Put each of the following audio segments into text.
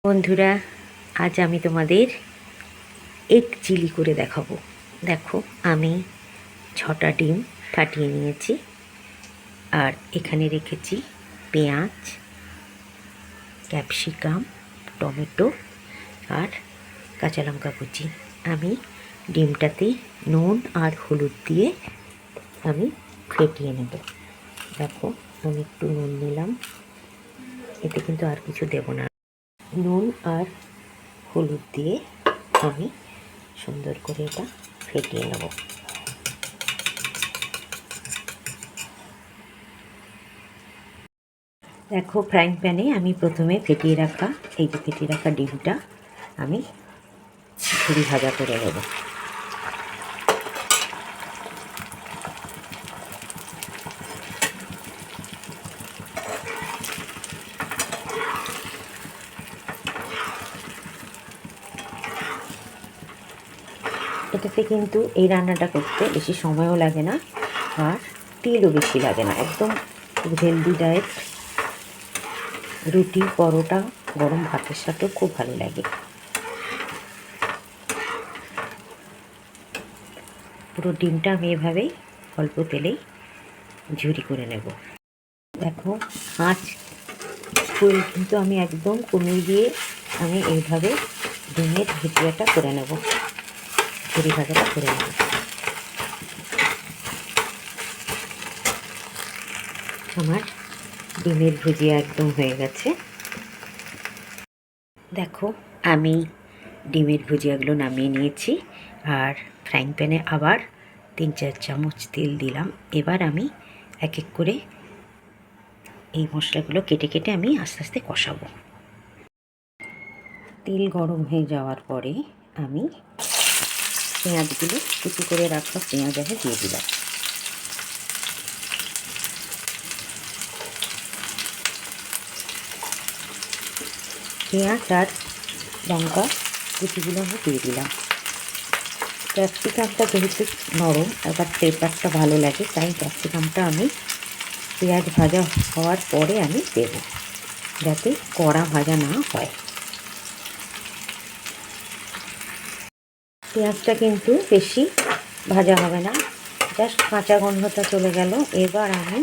বন্ধুরা, আজ আমি তোমাদের এগ চিলি করে দেখাবো। দেখো, আমি 6টা ডিম ফাটিয়ে নিয়েছি, আর এখানে রেখেছি পেঁয়াজ, ক্যাপসিকাম, টমেটো আর কাঁচা লঙ্কা কুচি। আমি ডিমটাতে নুন আর হলুদ দিয়ে আমি ফেটিয়ে নেব। দেখো, আমি একটু নুন নিলাম, এতে কিন্তু আর কিছু দেব না। নুন আর হলুদ দিয়ে আমি সুন্দর করে এটা ফেটিয়ে নেব। দেখো, ফ্রাইং প্যানে আমি প্রথমে ফেটিয়ে রাখা ডিমটা আমি ঝুরি ভাজা করে নেব। এটাতে কিন্তু এই রান্নাটা করতে বেশি সময়ও লাগে না, আর তেলও বেশি লাগে না। একদম হেলদি ডায়েট, রুটি, পরোটা, গরম ভাতের সাথেও খুব ভালো লাগে। পুরো ডিমটা আমি এভাবেই অল্প তেলেই ঝুরি করে নেব। দেখো, আঁচ ফুল কিন্তু আমি একদম কমিয়ে দিয়ে আমি এইভাবে ডিমের ভুজিয়াটা করে নেব, ঝুরি ভাজাটা করে নেব। আমার ডিমের ভুজিয়া একদম হয়ে গেছে। দেখো, আমি ডিমের ভুজিয়াগুলো নামিয়ে নিয়েছি, আর ফ্রাইং প্যানে আবার 3-4 চামচ তেল দিলাম। এবার আমি এক এক করে এই মশলাগুলো কেটে কেটে আমি আস্তে আস্তে কষাবো। তেল গরম হয়ে যাওয়ার পরে আমি পেঁয়াজগুলো কুচি করে রাখা পেঁয়াজ আমি দিয়ে দিলাম। পেঁয়াজ আর লঙ্কা কুচিগুলো আমি দিয়ে দিলাম। ক্যাপসিকামটা যেহেতু নরম, এবার ফ্লেভারটা ভালো লাগে, তাই ক্যাপসিকামটা আমি পেঁয়াজ ভাজা হওয়ার পরে আমি দেব, যাতে কড়া ভাজা না হয়। পেঁয়াজটা কিন্তু বেশি ভাজা হবে না, জাস্ট কাঁচা গন্ধটা চলে গেল। এবার আমি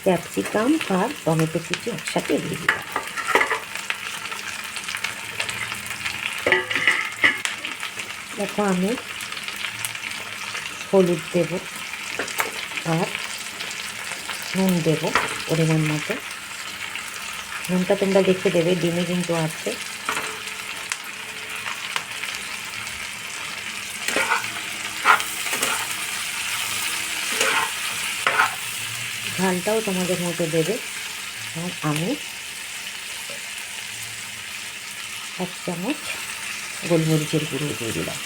ক্যাপসিকাম আর টমেটো কুচি একসাথে দিয়ে দিলাম। দেখো, আমি হলুদ দেব আর নুন দেব পরিমাণ মতো। নুনটা তোমরা দেখে দেবে, ডিমে কিন্তু আছে। ঝালটাও তোমাদের মতো দেবে। আর আমি 1 চামচ গোলমরিচের গুঁড়ো দিয়ে দিলাম।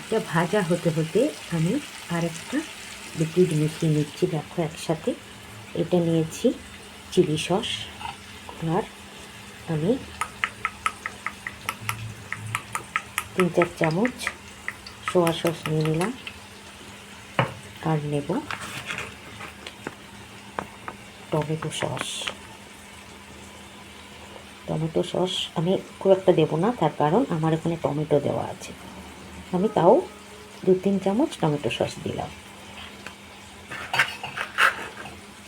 এটা ভাজা হতে হতে আমি আরেকটা লিকুইড মিশিয়ে নিচ্ছি। দেখো, একসাথে এটা নিয়েছি চিলি সস, আর আমি 3-4 চামচ সোয়া সস নিয়ে নিলাম, আর নেব টমেটো সস। টমেটো সস আমি খুব একটা দেবো না, তার কারণ আমার এখানে টমেটো দেওয়া আছে। আমি তাও 2-3 চামচ টমেটো সস দিলাম।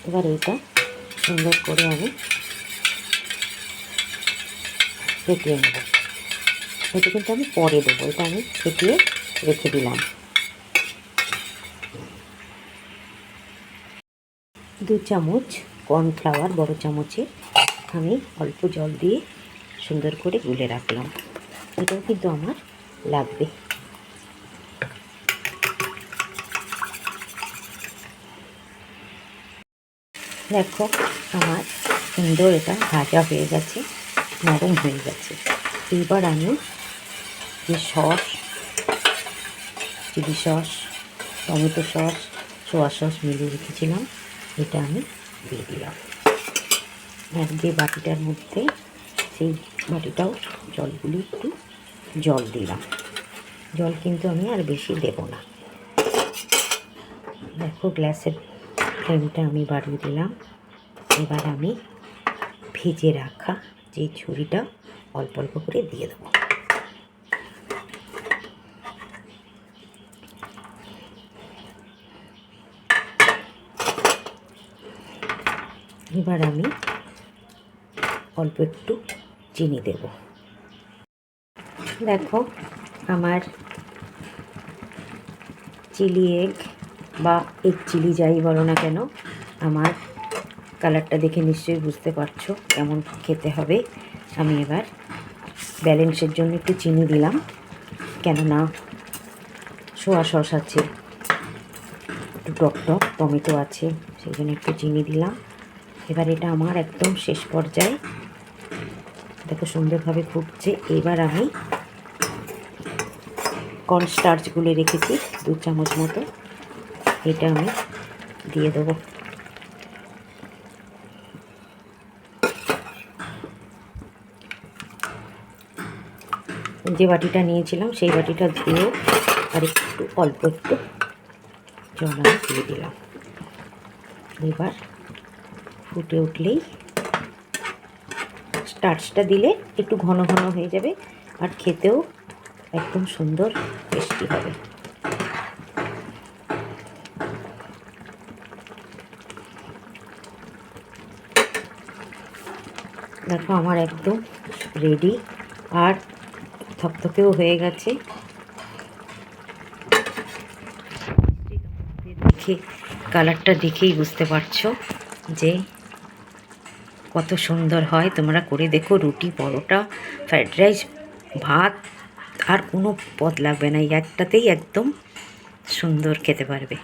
এবার এটা সুন্দর করে আমি ফেটিয়ে নেব। এটা কিন্তু আমি পরে দেবো, এটা আমি ফেটিয়ে রেখে দিলাম। 2 চামচ কর্নফ্লাওয়ার বড় চামচে আমি অল্প জল দিয়ে সুন্দর করে গুলে রাখলাম। এটাও কিন্তু আমার লাগবে। দেখো, আমার সুন্দর এটা ভাজা হয়ে গেছে, নরম হয়ে গেছে। এবার আমি যে sauce, chilli sauce, tomato sauce, soya sauce মিলিয়ে রেখেছিলাম, এটা আমি দিয়ে দিলাম। আর যে বাটিটার মধ্যে, সেই বাটিটাও জলগুলি একটু জল দিলাম। জল কিন্তু আমি আর বেশি দেব না। দেখো, গ্যাসের ফ্লেমটা আমি বাড়িয়ে দিলাম। এবার আমি ভেজে রাখা যে ঝুড়িটা অল্প অল্প করে দিয়ে দেবো। এবার আমি অল্প একটু চিনি দেব। দেখো আমার চিলি এগ বা এগ চিলি যাই বলো না কেন, আমার কালারটা দেখে নিশ্চয়ই বুঝতে পারছো কেমন খেতে হবে। আমি এবার ব্যালেন্সের জন্য একটু চিনি দিলাম, কেননা সোয়া সস আছে, একটু টক টক টমেটো আছে, সেই জন্য একটু চিনি দিলাম। এবার এটা আমার একদম শেষ পর্যায়ে, দেখো সুন্দরভাবে ফুটছে। এবার আমি কর্নস্টার্চ গুলে রেখেছি 2 চামচ মতো, এটা আমি দিয়ে দেবো। যে বাটিটা নিয়েছিলাম সেই বাটিটা ধুয়ে আর একটু অল্প একটু জল আমি দিয়ে দিলাম। এবার ফুটে উঠলেই স্টার্চটা দিলে একটু ঘন ঘন হয়ে যাবে আর খেতেও একদম সুন্দর টেস্টি হবে। দেখো আমার একদম রেডি আর থকথকেও হয়ে গেছে। দেখে কালারটা দেখেই বুঝতে পারছো যে কত সুন্দর হয়। তোমরা করে দেখো, রুটি, পরোটা, ফ্রাইড রাইস, ভাত আর কোনো পদ লাগবে না, এই একটাতেই একদম সুন্দর খেতে পারবে।